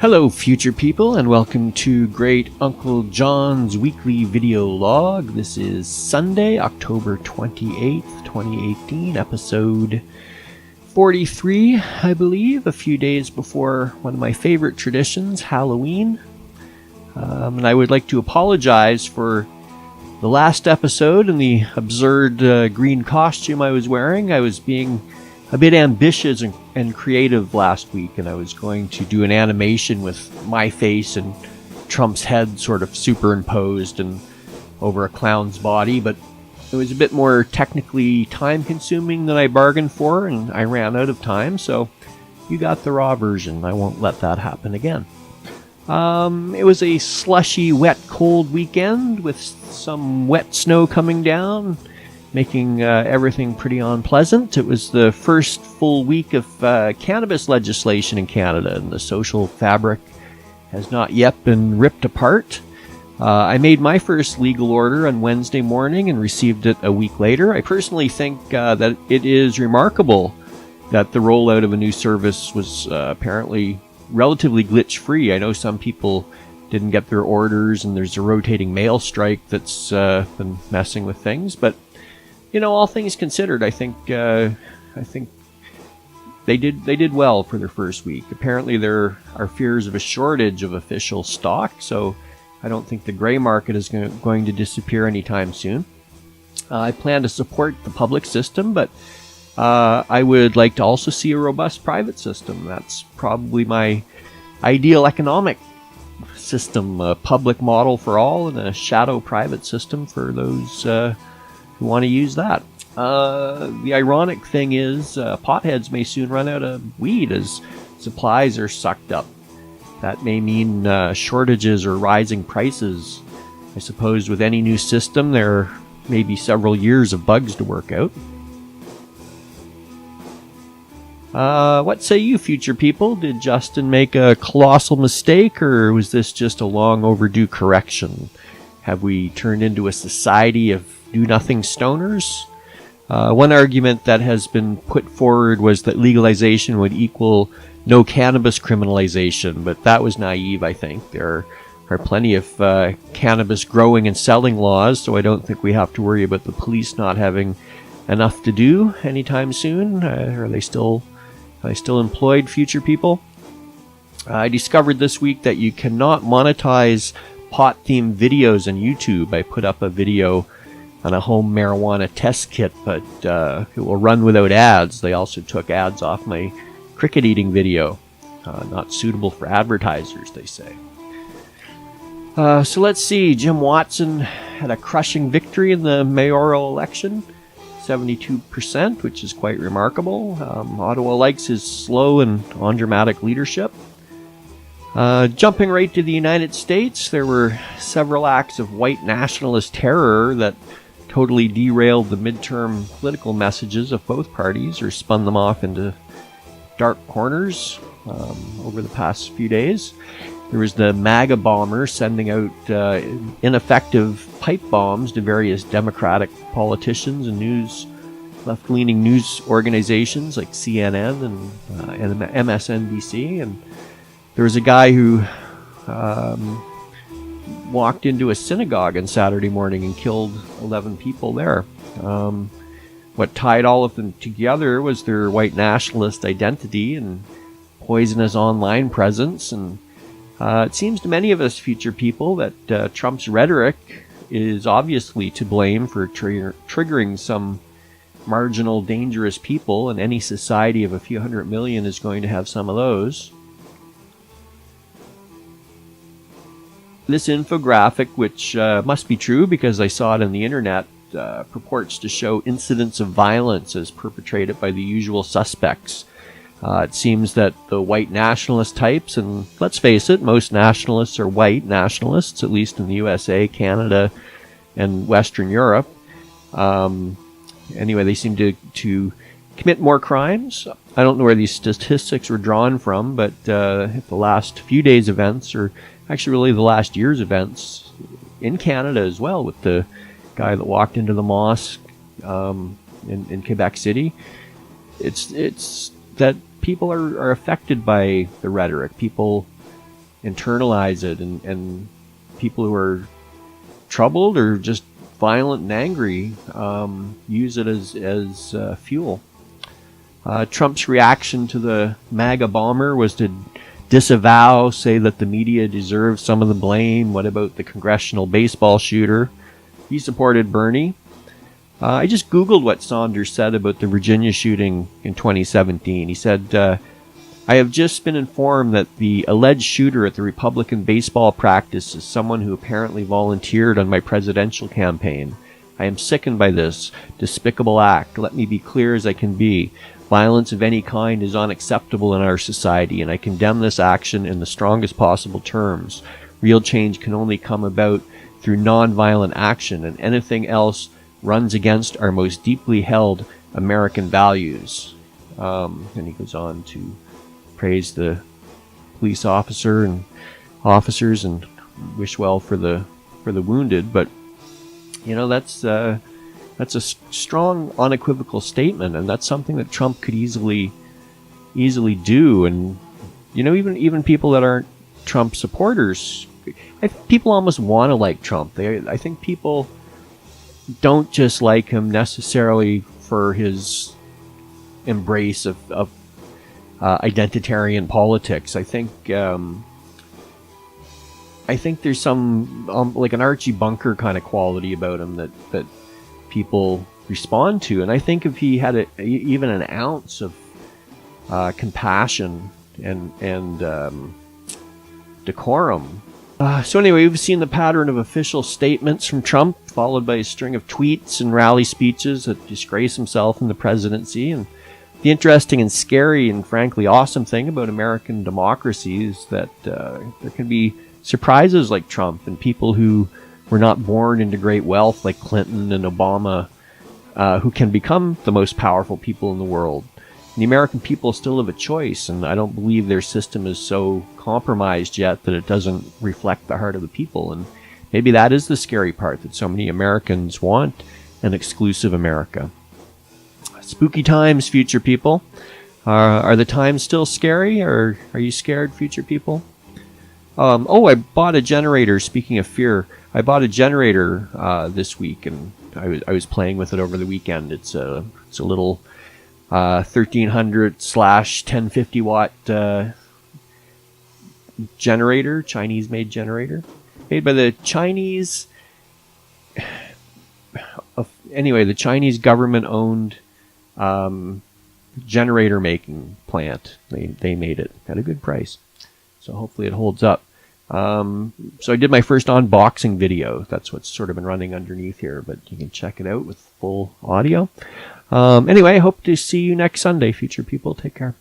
Hello, future people, and welcome to Great Uncle John's weekly video log. This is Sunday, October 28th, 2018, episode 43, I believe, a few days before one of my favorite traditions, Halloween. And I would like to apologize for the last episode and the absurd green costume I was wearing. I was being a bit ambitious and creative last week, and I was going to do an animation with my face and Trump's head sort of superimposed and over a clown's body, but it was a bit more technically time-consuming than I bargained for, and I ran out of time, so you got the raw version. I won't let that happen again. It was a slushy, wet, cold weekend with some wet snow coming down, making everything pretty unpleasant. It was the first full week of cannabis legislation in Canada, and the social fabric has not yet been ripped apart. I made my first legal order on Wednesday morning and received it a week later. I personally think that it is remarkable that the rollout of a new service was apparently relatively glitch-free. I know some people didn't get their orders, and there's a rotating mail strike that's been messing with things, but you know, all things considered, I think they did well for their first week. Apparently, there are fears of a shortage of official stock, so I don't think the gray market is going to disappear anytime soon. I plan to support the public system, but I would like to also see a robust private system. That's probably my ideal economic system: a public model for all and a shadow private system for those who want to use that. The ironic thing is potheads may soon run out of weed as supplies are sucked up. That may mean shortages or rising prices. I suppose with any new system there may be several years of bugs to work out. What say you, future people? Did Justin make a colossal mistake, or was this just a long overdue correction? Have we turned into a society of do-nothing stoners? One argument that has been put forward was that legalization would equal no cannabis criminalization, but that was naive, I think. There are plenty of cannabis growing and selling laws, so I don't think we have to worry about the police not having enough to do anytime soon. Are they still employed, future people? I discovered this week that you cannot monetize pot-themed videos on YouTube. I put up a video on a home marijuana test kit, but it will run without ads. They also took ads off my cricket eating video. Not suitable for advertisers, they say. So let's see. Jim Watson had a crushing victory in the mayoral election, 72%, which is quite remarkable. Ottawa likes his slow and undramatic leadership. Jumping right to the United States, there were several acts of white nationalist terror that totally derailed the midterm political messages of both parties, or spun them off into dark corners over the past few days. There was the MAGA bomber sending out ineffective pipe bombs to various Democratic politicians and left-leaning news organizations like CNN and MSNBC. And there was a guy who walked into a synagogue on Saturday morning and killed 11 people there. What tied all of them together was their white nationalist identity and poisonous online presence. And it seems to many of us, future people, that Trump's rhetoric is obviously to blame for triggering some marginal, dangerous people, and any society of a few 100 million is going to have some of those. This infographic, which must be true because I saw it on the internet, purports to show incidents of violence as perpetrated by the usual suspects. It seems that the white nationalist types, and let's face it, most nationalists are white nationalists, at least in the USA, Canada, and Western Europe. Anyway, they seem to commit more crimes. I don't know where these statistics were drawn from, but if the last few days' events, or actually really the last year's events in Canada as well, with the guy that walked into the mosque in Quebec City, it's that people are affected by the rhetoric. People internalize it, and people who are troubled or just violent and angry use it as fuel. Trump's reaction to the MAGA bomber was to disavow, say that the media deserves some of the blame. What about the congressional baseball shooter? He supported Bernie. I just Googled what Saunders said about the Virginia shooting in 2017. He said, I have just been informed that the alleged shooter at the Republican baseball practice is someone who apparently volunteered on my presidential campaign. I am sickened by this despicable act. Let me be clear as I can be. Violence of any kind is unacceptable in our society, and I condemn this action in the strongest possible terms. Real change can only come about through nonviolent action, and anything else runs against our most deeply held American values. And he goes on to praise the police officer and officers and wish well for the wounded. But that's a strong, unequivocal statement, and that's something that Trump could easily do. And even people that aren't Trump supporters, I think people almost want to like Trump. I think people don't just like him necessarily for his embrace of identitarian politics. I think there's some like an Archie Bunker kind of quality about him that people respond to. And I think if he had even an ounce of compassion and decorum. So anyway, we've seen the pattern of official statements from Trump, followed by a string of tweets and rally speeches that disgrace himself and the presidency. And the interesting and scary and frankly awesome thing about American democracy is that there can be surprises like Trump, and people who were not born into great wealth like Clinton and Obama, who can become the most powerful people in the world. And the American people still have a choice, and I don't believe their system is so compromised yet that it doesn't reflect the heart of the people. And maybe that is the scary part, that so many Americans want an exclusive America. Spooky times, future people. Are the times still scary, or are you scared, future people? I bought a generator. Speaking of fear, I bought a generator this week, and I was playing with it over the weekend. It's a little 1300/1050 watt generator, Chinese-made generator, made by the Chinese. Anyway, the Chinese government-owned generator making plant. They made it at a good price, so hopefully it holds up. So I did my first unboxing video. That's what's sort of been running underneath here, but you can check it out with full audio. Anyway, I hope to see you next Sunday, future people. Take care.